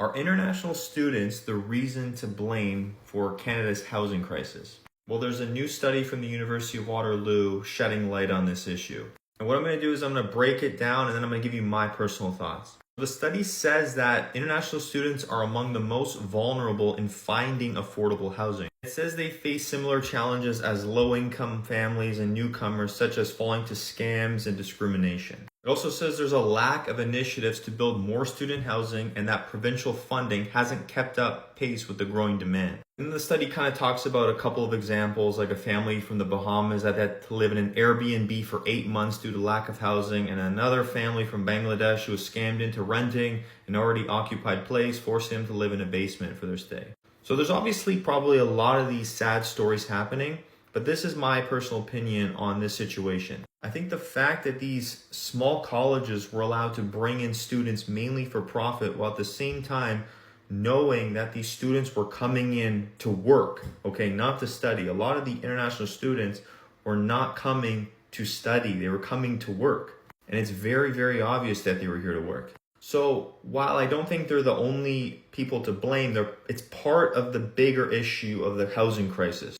Are international students the reason to blame for Canada's housing crisis? Well, there's a new study from the University of Waterloo shedding light on this issue. And what I'm going to do is I'm going to break it down and then I'm going to give you my personal thoughts. The study says that international students are among the most vulnerable in finding affordable housing. It says they face similar challenges as low-income families and newcomers, such as falling to scams and discrimination. It also says there's a lack of initiatives to build more student housing and that provincial funding hasn't kept up pace with the growing demand. And the study kind of talks about a couple of examples, like a family from the Bahamas that had to live in an Airbnb for 8 months due to lack of housing, and another family from Bangladesh who was scammed into renting an already occupied place, forcing them to live in a basement for their stay. So there's obviously probably a lot of these sad stories happening, but this is my personal opinion on this situation. I think the fact that these small colleges were allowed to bring in students mainly for profit, while at the same time knowing that these students were coming in to work, okay, not to study. A lot of the international students were not coming to study, they were coming to work. And it's very, very obvious that they were here to work. So while I don't think they're the only people to blame, it's part of the bigger issue of the housing crisis.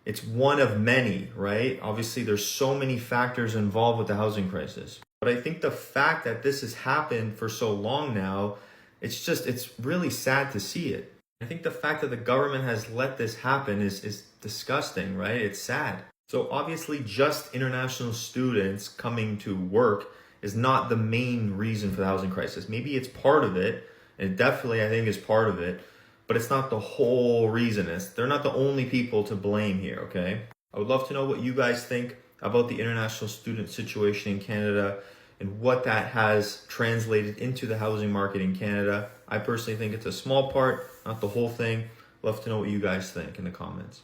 It's one of many, right? Obviously, there's so many factors involved with the housing crisis. But I think the fact that this has happened for so long now, it's really sad to see it. I think the fact that the government has let this happen is disgusting, right? It's sad. So obviously, just international students coming to work is not the main reason for the housing crisis. Maybe it's part of it, and definitely I think is part of it, but it's not the whole reason. They're not the only people to blame here, okay? I would love to know what you guys think about the international student situation in Canada and what that has translated into the housing market in Canada. I personally think it's a small part, not the whole thing. Love to know what you guys think in the comments.